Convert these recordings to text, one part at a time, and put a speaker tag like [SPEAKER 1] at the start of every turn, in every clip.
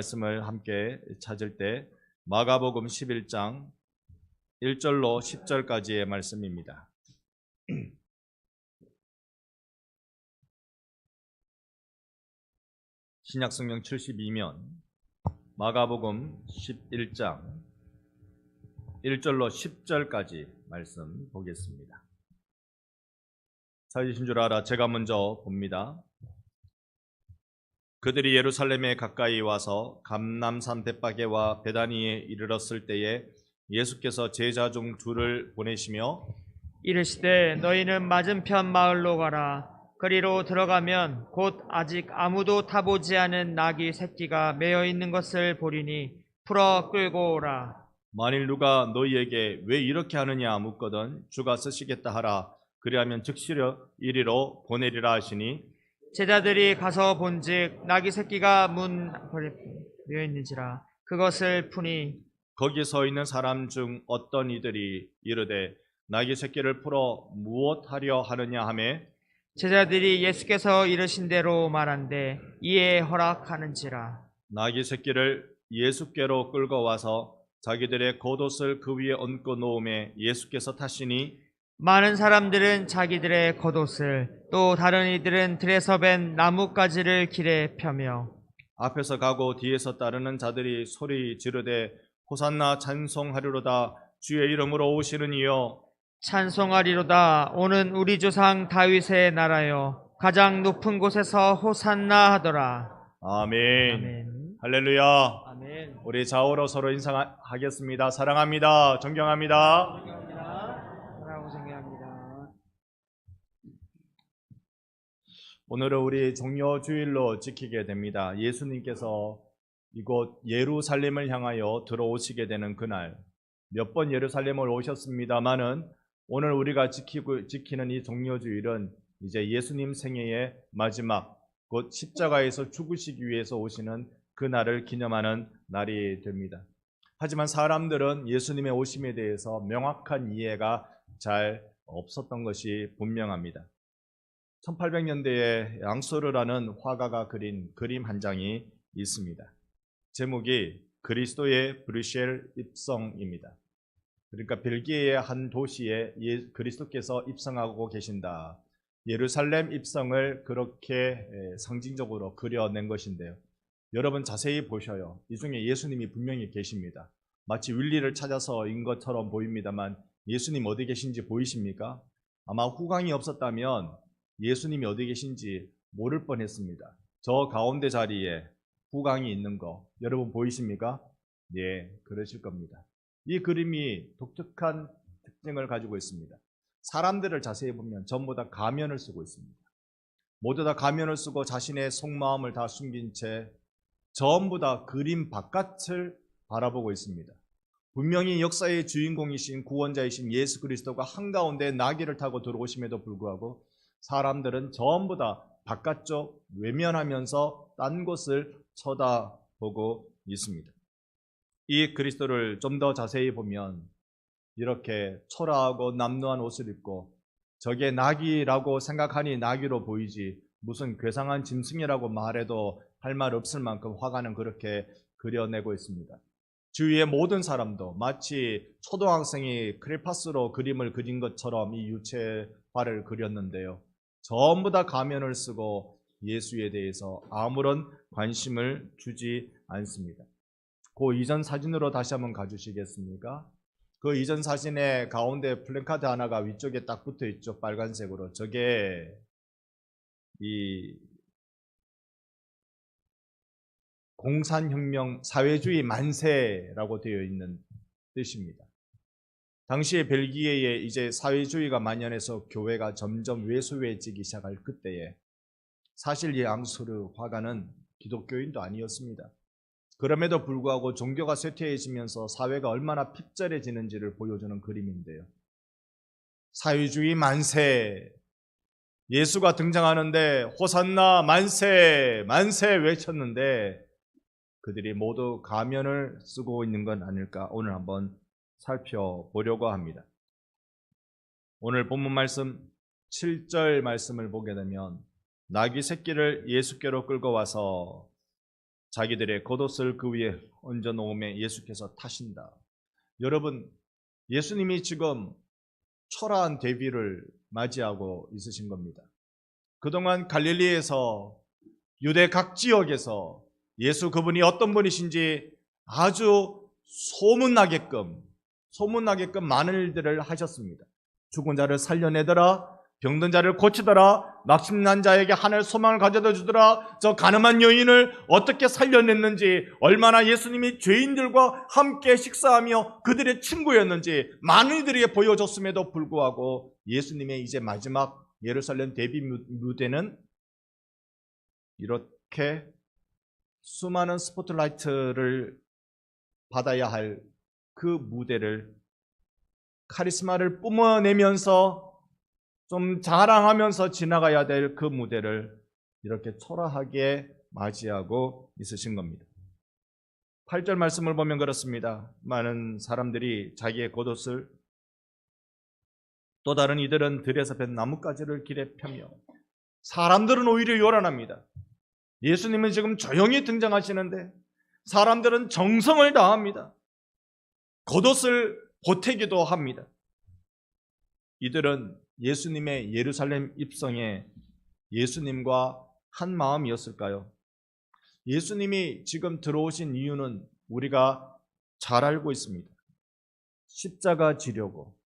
[SPEAKER 1] 말씀을 함께 찾을 때 마가복음 11장 1절로 10절까지의 말씀입니다. 신약성경 72면 마가복음 11장 1절로 10절까지 말씀 보겠습니다. 찾으신 줄 알아 제가 먼저 봅니다. 그들이 예루살렘에 가까이 와서 감람산 벳바게와 베다니에 이르렀을 때에 예수께서 제자 중 둘을 보내시며
[SPEAKER 2] 이르시되 너희는 맞은편 마을로 가라. 거리로 들어가면 곧 아직 아무도 타보지 않은 나귀 새끼가 매어 있는 것을 보리니 풀어 끌고 오라.
[SPEAKER 1] 만일 누가 너희에게 왜 이렇게 하느냐 묻거든 주가 쓰시겠다 하라. 그리하면 즉시 이리로 보내리라 하시니
[SPEAKER 2] 제자들이 가서 본즉 나귀 새끼가 문 앞에 매어 있는지라. 그것을 푸니
[SPEAKER 1] 거기 서 있는 사람 중 어떤 이들이 이르되 나귀 새끼를 풀어 무엇하려 하느냐 하매
[SPEAKER 2] 제자들이 예수께서 이르신 대로 말한대 이에 허락하는지라.
[SPEAKER 1] 나귀 새끼를 예수께로 끌고 와서 자기들의 겉옷을 그 위에 얹고 놓음에 예수께서 타시니
[SPEAKER 2] 많은 사람들은 자기들의 겉옷을 또 다른 이들은 들에서 벤 나뭇가지를 길에 펴며
[SPEAKER 1] 앞에서 가고 뒤에서 따르는 자들이 소리 지르되 호산나 찬송하리로다 주의 이름으로 오시는 이여
[SPEAKER 2] 찬송하리로다 오는 우리 조상 다윗의 나라여 가장 높은 곳에서 호산나 하더라.
[SPEAKER 1] 아멘.
[SPEAKER 2] 아멘.
[SPEAKER 1] 할렐루야.
[SPEAKER 2] 아멘.
[SPEAKER 1] 우리 좌우로 서로 인사하겠습니다. 사랑합니다. 존경합니다.
[SPEAKER 2] 사랑하고 존경합니다.
[SPEAKER 1] 오늘은 우리 종료주일로 지키게 됩니다. 예수님께서 이곳 예루살렘을 향하여 들어오시게 되는 그날 몇 번 예루살렘을 오셨습니다마는 오늘 우리가 지키는 이 종료주일은 이제 예수님 생애의 마지막 곧 십자가에서 죽으시기 위해서 오시는 그날을 기념하는 날이 됩니다. 하지만 사람들은 예수님의 오심에 대해서 명확한 이해가 잘 없었던 것이 분명합니다. 1800년대에 앙소르라는 화가가 그린 그림 한 장이 있습니다. 제목이 그리스도의 브뤼셀 입성입니다. 그러니까 벨기에의 한 도시에 그리스도께서 입성하고 계신다. 예루살렘 입성을 그렇게 상징적으로 그려낸 것인데요. 여러분 자세히 보셔요. 이 중에 예수님이 분명히 계십니다. 마치 윌리를 찾아서인 것처럼 보입니다만 예수님 어디 계신지 보이십니까? 아마 후광이 없었다면 예수님이 어디 계신지 모를 뻔했습니다. 저 가운데 자리에 후광이 있는 거 여러분 보이십니까? 예, 그러실 겁니다. 이 그림이 독특한 특징을 가지고 있습니다. 사람들을 자세히 보면 전부 다 가면을 쓰고 있습니다. 모두 다 가면을 쓰고 자신의 속마음을 다 숨긴 채 전부 다 그림 바깥을 바라보고 있습니다. 분명히 역사의 주인공이신 구원자이신 예수 그리스도가 한가운데 나귀를 타고 들어오심에도 불구하고 사람들은 전부 다 바깥쪽 외면하면서 딴 곳을 쳐다보고 있습니다. 이 그리스도를 좀 더 자세히 보면 이렇게 초라하고 남루한 옷을 입고 저게 나귀라고 생각하니 나귀로 보이지 무슨 괴상한 짐승이라고 말해도 할 말 없을 만큼 화가는 그렇게 그려내고 있습니다. 주위의 모든 사람도 마치 초등학생이 크레파스로 그림을 그린 것처럼 이 유체화를 그렸는데요. 전부 다 가면을 쓰고 예수에 대해서 아무런 관심을 주지 않습니다. 그 이전 사진으로 다시 한번 가주시겠습니까? 그 이전 사진의 가운데 플래카드 하나가 위쪽에 딱 붙어 있죠. 빨간색으로. 저게 이 공산혁명 사회주의 만세라고 되어 있는 뜻입니다. 당시에 벨기에에 이제 사회주의가 만연해서 교회가 점점 왜소해지기 시작할 그때에 사실 이 앙소르 화가는 기독교인도 아니었습니다. 그럼에도 불구하고 종교가 쇠퇴해지면서 사회가 얼마나 핍절해지는지를 보여주는 그림인데요. 사회주의 만세, 예수가 등장하는데 호산나 만세, 만세 외쳤는데 그들이 모두 가면을 쓰고 있는 건 아닐까 오늘 한번 살펴보려고 합니다. 오늘 본문 말씀 7절 말씀을 보게 되면 나귀 새끼를 예수께로 끌고 와서 자기들의 겉옷을 그 위에 얹어 놓음에 예수께서 타신다. 여러분, 예수님이 지금 초라한 데뷔를 맞이하고 있으신 겁니다. 그동안 갈릴리에서 유대 각 지역에서 예수 그분이 어떤 분이신지 아주 소문나게끔 많은 일들을 하셨습니다. 죽은 자를 살려내더라, 병든 자를 고치더라, 낙심난 자에게 하늘 소망을 가져다 주더라, 저 가늠한 여인을 어떻게 살려냈는지, 얼마나 예수님이 죄인들과 함께 식사하며 그들의 친구였는지 많은 이들에게 보여줬음에도 불구하고 예수님의 이제 마지막 예루살렘 데뷔 무대는 이렇게 수많은 스포트라이트를 받아야 할 그 무대를, 카리스마를 뿜어내면서 좀 자랑하면서 지나가야 될 그 무대를 이렇게 초라하게 맞이하고 있으신 겁니다. 8절 말씀을 보면 그렇습니다. 많은 사람들이 자기의 겉옷을, 또 다른 이들은 들에서 벤 나뭇가지를 길에 펴며, 사람들은 오히려 요란합니다. 예수님은 지금 조용히 등장하시는데 사람들은 정성을 다합니다. 겉옷을 보태기도 합니다. 이들은 예수님의 예루살렘 입성에 예수님과 한 마음이었을까요? 예수님이 지금 들어오신 이유는 우리가 잘 알고 있습니다. 십자가 지려고,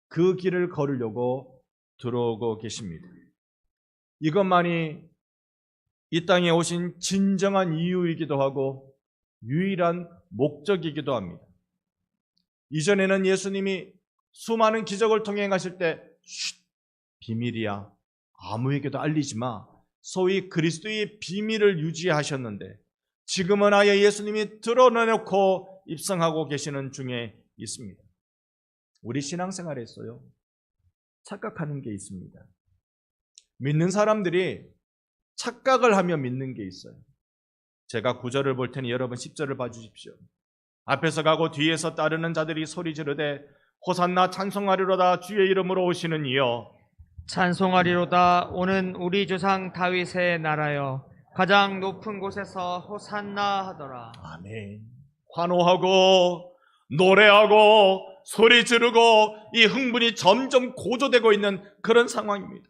[SPEAKER 1] 그 길을 걸으려고 들어오고 계십니다. 이것만이 이 땅에 오신 진정한 이유이기도 하고 유일한 목적이기도 합니다. 이전에는 예수님이 수많은 기적을 통해 행하실 때 비밀이야, 아무에게도 알리지 마, 소위 그리스도의 비밀을 유지하셨는데, 지금은 아예 예수님이 드러내놓고 입성하고 계시는 중에 있습니다. 우리 신앙생활에서요, 착각하는 게 있습니다. 믿는 사람들이 착각을 하며 믿는 게 있어요. 제가 9절을 볼 테니 여러분 10절을 봐주십시오. 앞에서 가고 뒤에서 따르는 자들이 소리 지르되 호산나, 찬송하리로다, 주의 이름으로 오시는 이여.
[SPEAKER 2] 찬송하리로다, 오는 우리 조상 다윗의 나라여. 가장 높은 곳에서 호산나 하더라.
[SPEAKER 1] 아멘. 환호하고 노래하고 소리 지르고 이 흥분이 점점 고조되고 있는 그런 상황입니다.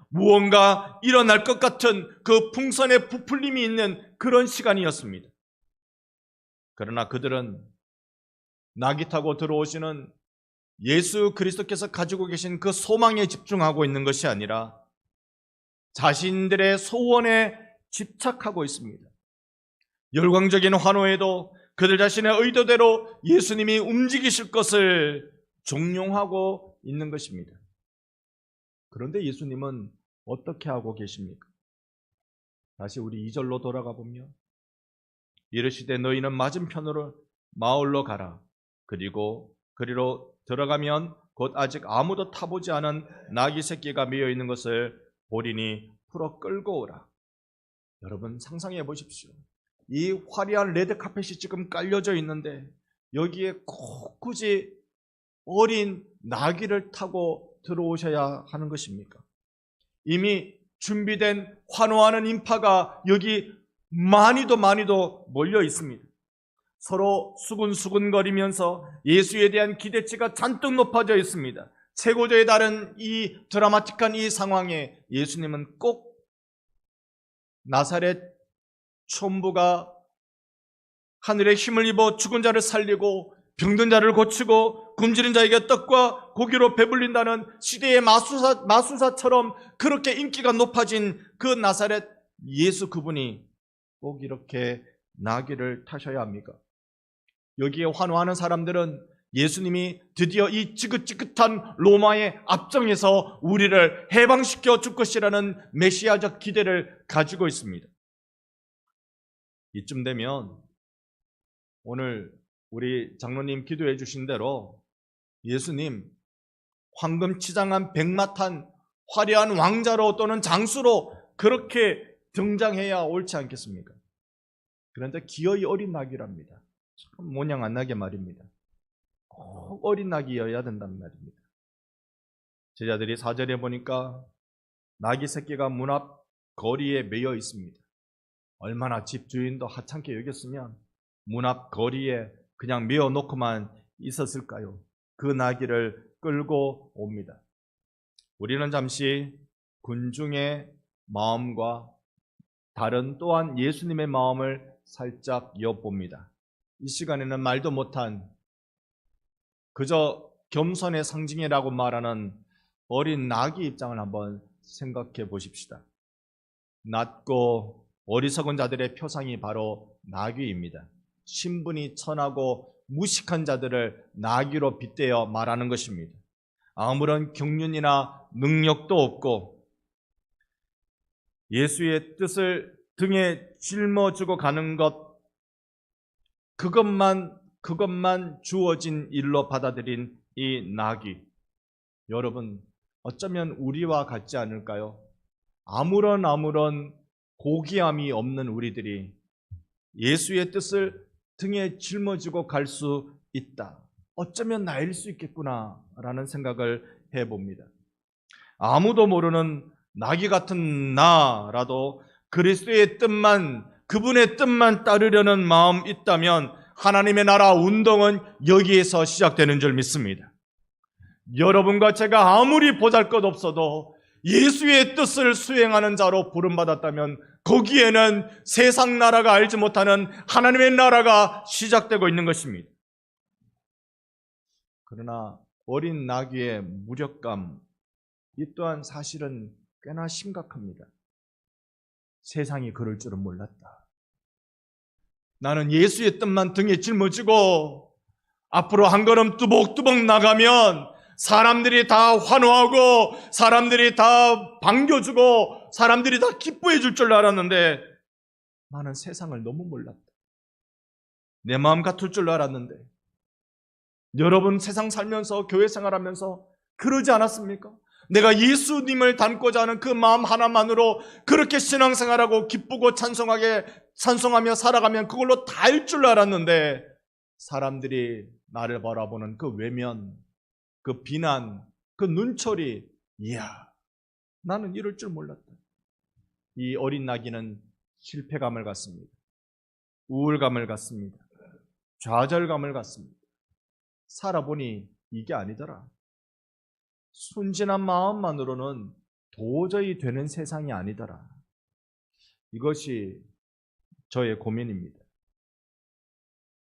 [SPEAKER 1] 무언가 일어날 것 같은 그 풍선의 부풀림이 있는 그런 시간이었습니다. 그러나 그들은 나귀 타고 들어오시는 예수 그리스도께서 가지고 계신 그 소망에 집중하고 있는 것이 아니라 자신들의 소원에 집착하고 있습니다. 열광적인 환호에도 그들 자신의 의도대로 예수님이 움직이실 것을 종용하고 있는 것입니다. 그런데 예수님은 어떻게 하고 계십니까? 다시 우리 2절로 돌아가 보면 이르시되 너희는 맞은편으로 마을로 가라. 그리로 들어가면 곧 아직 아무도 타보지 않은 나귀 새끼가 매여 있는 것을 보리니 풀어 끌고 오라. 여러분 상상해 보십시오. 이 화려한 레드카펫이 지금 깔려져 있는데 여기에 꼭 굳이 어린 나귀를 타고 들어오셔야 하는 것입니까? 이미 준비된 환호하는 인파가 여기 많이도 몰려 있습니다. 서로 수근수근거리면서 예수에 대한 기대치가 잔뜩 높아져 있습니다. 최고조에 달한 이 드라마틱한 이 상황에 예수님은 꼭 나사렛 촌부가 하늘의 힘을 입어 죽은 자를 살리고 병든 자를 고치고 굶주린 자에게 떡과 고기로 배불린다는 시대의 마술사처럼 그렇게 인기가 높아진 그 나사렛 예수 그분이 꼭 이렇게 나귀를 타셔야 합니까? 여기에 환호하는 사람들은 예수님이 드디어 이 지긋지긋한 로마의 압정에서 우리를 해방시켜 줄 것이라는 메시아적 기대를 가지고 있습니다. 이쯤 되면 오늘 우리 장로님 기도해 주신 대로 예수님 황금치장한 백마탄 화려한 왕자로 또는 장수로 그렇게 등장해야 옳지 않겠습니까? 그런데 기어이 어린 나귀랍니다. 참 모양 안 나게 말입니다. 꼭 어린 나귀여야 된단 말입니다. 제자들이 4절에 보니까 나귀 새끼가 문 앞 거리에 매여 있습니다. 얼마나 집주인도 하찮게 여겼으면 문 앞 거리에 그냥 메어놓고만 있었을까요? 그 나귀를 끌고 옵니다. 우리는 잠시 군중의 마음과 다른 또한 예수님의 마음을 살짝 엿봅니다. 이 시간에는 말도 못한 그저 겸손의 상징이라고 말하는 어린 나귀 입장을 한번 생각해 보십시다. 낮고 어리석은 자들의 표상이 바로 나귀입니다. 신분이 천하고 무식한 자들을 나귀로 빗대어 말하는 것입니다. 아무런 경륜이나 능력도 없고 예수의 뜻을 등에 짊어지고 가는 것, 그것만 주어진 일로 받아들인 이 나귀. 여러분, 어쩌면 우리와 같지 않을까요? 아무런 고귀함이 없는 우리들이 예수의 뜻을 등에 짊어지고 갈 수 있다. 어쩌면 나일 수 있겠구나라는 생각을 해봅니다. 아무도 모르는 나귀 같은 나라도 그리스도의 뜻만, 그분의 뜻만 따르려는 마음 있다면 하나님의 나라 운동은 여기에서 시작되는 줄 믿습니다. 여러분과 제가 아무리 보잘것없어도 예수의 뜻을 수행하는 자로 부름받았다면 거기에는 세상 나라가 알지 못하는 하나님의 나라가 시작되고 있는 것입니다. 그러나 어린 나귀의 무력감, 이 또한 사실은 꽤나 심각합니다. 세상이 그럴 줄은 몰랐다. 나는 예수의 뜻만 등에 짊어지고 앞으로 한 걸음 뚜벅뚜벅 나가면 사람들이 다 환호하고 사람들이 다 반겨주고 사람들이 다 기뻐해 줄 줄 알았는데 나는 세상을 너무 몰랐다. 내 마음 같을 줄 알았는데 여러분 세상 살면서 교회 생활하면서 그러지 않았습니까? 내가 예수님을 닮고자 하는 그 마음 하나만으로 그렇게 신앙생활하고 기쁘고 찬송하며 살아가면 그걸로 다일 줄 알았는데 사람들이 나를 바라보는 그 외면, 그 비난, 그 눈초리, 이야, 나는 이럴 줄 몰랐다. 이 어린 나귀는 실패감을 갖습니다. 우울감을 갖습니다. 좌절감을 갖습니다. 살아보니 이게 아니더라. 순진한 마음만으로는 도저히 되는 세상이 아니더라. 이것이 저의 고민입니다.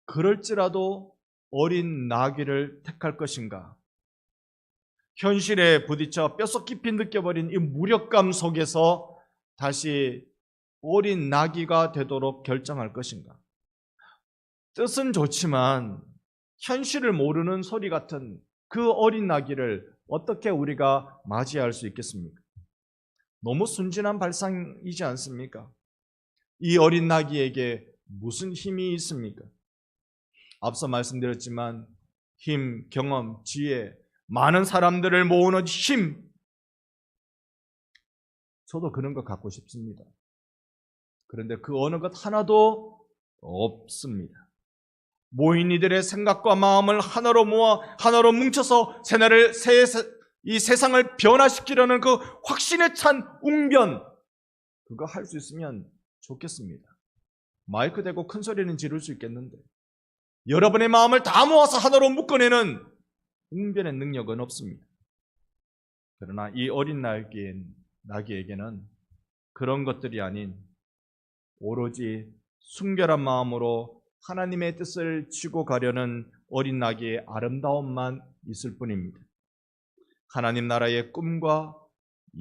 [SPEAKER 1] 그럴지라도 어린 나귀를 택할 것인가? 현실에 부딪혀 뼛속 깊이 느껴버린 이 무력감 속에서 다시 어린 나귀가 되도록 결정할 것인가? 뜻은 좋지만 현실을 모르는 소리 같은 그 어린 나귀를 어떻게 우리가 맞이할 수 있겠습니까? 너무 순진한 발상이지 않습니까? 이 어린 나귀에게 무슨 힘이 있습니까? 앞서 말씀드렸지만 힘, 경험, 지혜, 많은 사람들을 모으는 힘. 저도 그런 거 갖고 싶습니다. 그런데 그 어느 것 하나도 없습니다. 모인 이들의 생각과 마음을 하나로 모아 하나로 뭉쳐서 이 세상을 변화시키려는 그 확신에 찬 웅변, 그거 할 수 있으면 좋겠습니다. 마이크 대고 큰 소리는 지를 수 있겠는데 여러분의 마음을 다 모아서 하나로 묶어내는 웅변의 능력은 없습니다. 그러나 이 어린 나귀에게는 그런 것들이 아닌 오로지 순결한 마음으로 하나님의 뜻을 지고 가려는 어린 나귀의 아름다움만 있을 뿐입니다. 하나님 나라의 꿈과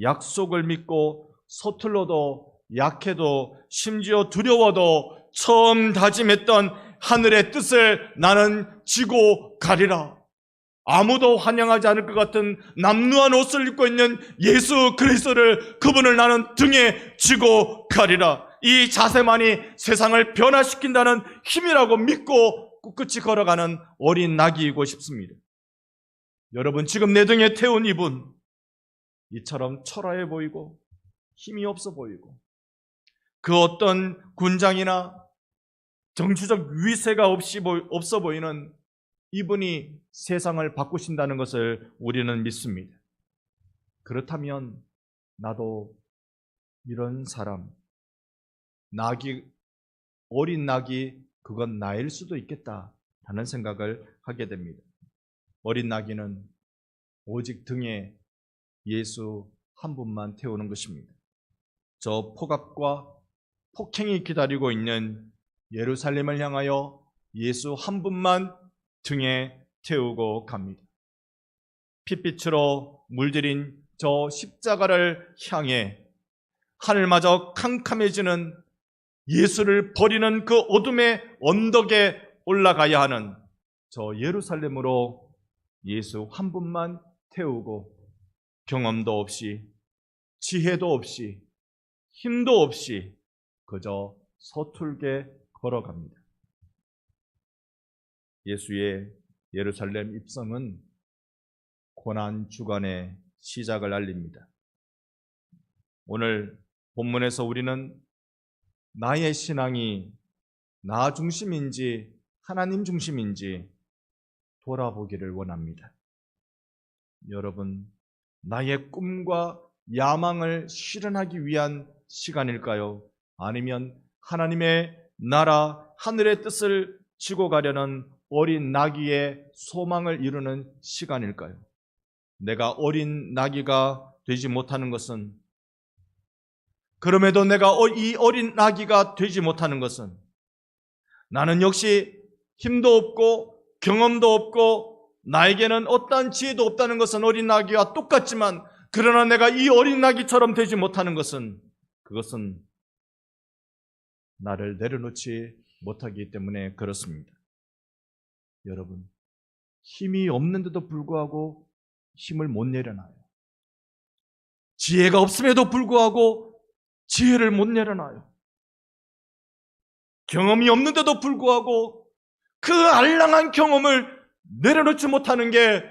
[SPEAKER 1] 약속을 믿고 서툴러도 약해도 심지어 두려워도 처음 다짐했던 하늘의 뜻을 나는 지고 가리라. 아무도 환영하지 않을 것 같은 남루한 옷을 입고 있는 예수 그리스도를, 그분을 나는 등에 지고 가리라. 이 자세만이 세상을 변화시킨다는 힘이라고 믿고 꿋꿋이 걸어가는 어린 나귀이고 싶습니다. 여러분, 지금 내 등에 태운 이분, 이처럼 초라해 보이고 힘이 없어 보이고 그 어떤 군장이나 정치적 위세가 없어 보이는 이분이 세상을 바꾸신다는 것을 우리는 믿습니다. 그렇다면 나도 이런 사람, 어린 낙이 그건 나일 수도 있겠다 하는 생각을 하게 됩니다. 어린 낙이는 오직 등에 예수 한 분만 태우는 것입니다. 저 폭압과 폭행이 기다리고 있는 예루살렘을 향하여 예수 한 분만 등에 태우고 갑니다. 핏빛으로 물들인 저 십자가를 향해 하늘마저 캄캄해지는 예수를 버리는 그 어둠의 언덕에 올라가야 하는 저 예루살렘으로 예수 한 분만 태우고 경험도 없이 지혜도 없이 힘도 없이 그저 서툴게 걸어갑니다. 예수의 예루살렘 입성은 고난 주간의 시작을 알립니다. 오늘 본문에서 우리는 나의 신앙이 나 중심인지 하나님 중심인지 돌아보기를 원합니다. 여러분, 나의 꿈과 야망을 실현하기 위한 시간일까요? 아니면 하나님의 나라, 하늘의 뜻을 지고 가려는 어린 나귀의 소망을 이루는 시간일까요? 내가 어린 나귀가 되지 못하는 것은, 그럼에도 내가 이 어린 나귀가 되지 못하는 것은 나는 역시 힘도 없고 경험도 없고 나에게는 어떠한 지혜도 없다는 것은 어린 나귀와 똑같지만, 그러나 내가 이 어린 나귀처럼 되지 못하는 것은 그것은 나를 내려놓지 못하기 때문에 그렇습니다. 여러분, 힘이 없는데도 불구하고 힘을 못 내려놔요. 지혜가 없음에도 불구하고 지혜를 못 내려놔요. 경험이 없는데도 불구하고 그 알량한 경험을 내려놓지 못하는 게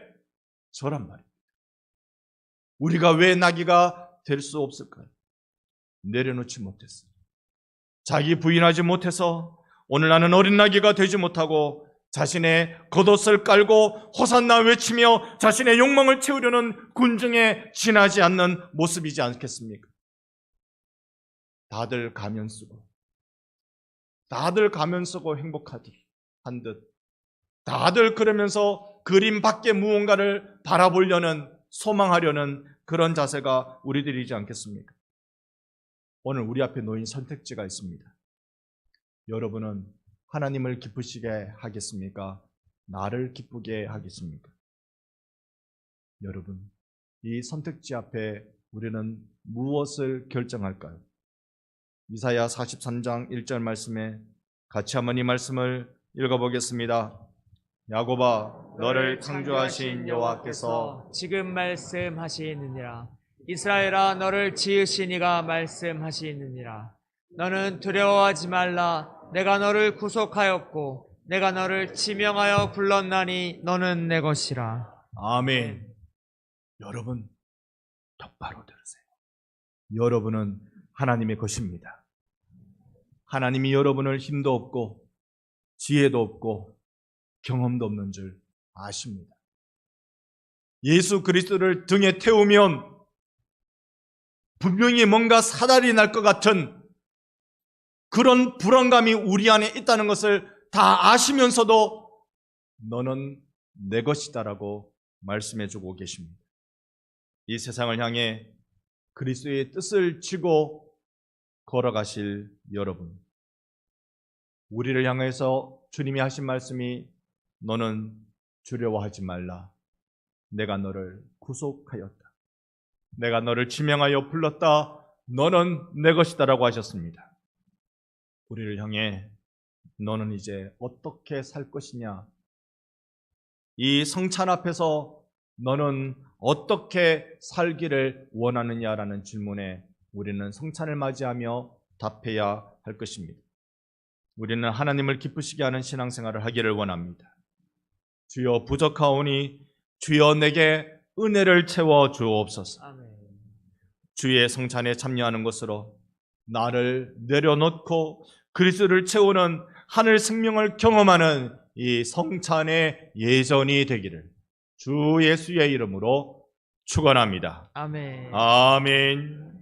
[SPEAKER 1] 저란 말이에요. 우리가 왜 나귀가 될 수 없을까요? 내려놓지 못했어요. 자기 부인하지 못해서 오늘 나는 어린 나귀가 되지 못하고 자신의 겉옷을 깔고 호산나 외치며 자신의 욕망을 채우려는 군중에 지나지 않는 모습이지 않겠습니까? 다들 가면 쓰고 행복하듯 한 듯, 다들 그러면서 그림 밖에 무언가를 바라보려는, 소망하려는 그런 자세가 우리들이지 않겠습니까? 오늘 우리 앞에 놓인 선택지가 있습니다. 여러분은 하나님을 기쁘시게 하겠습니까? 나를 기쁘게 하겠습니까? 여러분, 이 선택지 앞에 우리는 무엇을 결정할까요? 이사야 43장 1절 말씀에 같이 한번 이 말씀을 읽어보겠습니다. 야곱아, 너를 창조하신 여호와께서
[SPEAKER 2] 지금 말씀하시느니라. 이스라엘아, 너를 지으신 이가 말씀하시느니라. 너는 두려워하지 말라. 내가 너를 구속하였고 내가 너를 지명하여 불렀나니 너는 내 것이라.
[SPEAKER 1] 아멘. 여러분, 똑바로 들으세요. 여러분은 하나님의 것입니다. 하나님이 여러분을 힘도 없고 지혜도 없고 경험도 없는 줄 아십니다. 예수 그리스도를 등에 태우면 분명히 뭔가 사달이 날 것 같은 그런 불안감이 우리 안에 있다는 것을 다 아시면서도 너는 내 것이다라고 말씀해주고 계십니다. 이 세상을 향해 그리스도의 뜻을 지고 걸어가실 여러분, 우리를 향해서 주님이 하신 말씀이 너는 두려워하지 말라. 내가 너를 구속하였다. 내가 너를 지명하여 불렀다. 너는 내 것이다라고 하셨습니다. 우리를 향해 너는 이제 어떻게 살 것이냐? 이 성찬 앞에서 너는 어떻게 살기를 원하느냐라는 질문에 우리는 성찬을 맞이하며 답해야 할 것입니다. 우리는 하나님을 기쁘시게 하는 신앙생활을 하기를 원합니다. 주여 부족하오니 주여 내게 은혜를 채워 주옵소서.
[SPEAKER 2] 아멘.
[SPEAKER 1] 주의 성찬에 참여하는 것으로 나를 내려놓고 그리스도를 채우는 하늘 생명을 경험하는 이 성찬의 예전이 되기를 주 예수의 이름으로 축원합니다.
[SPEAKER 2] 아멘.
[SPEAKER 1] 아멘.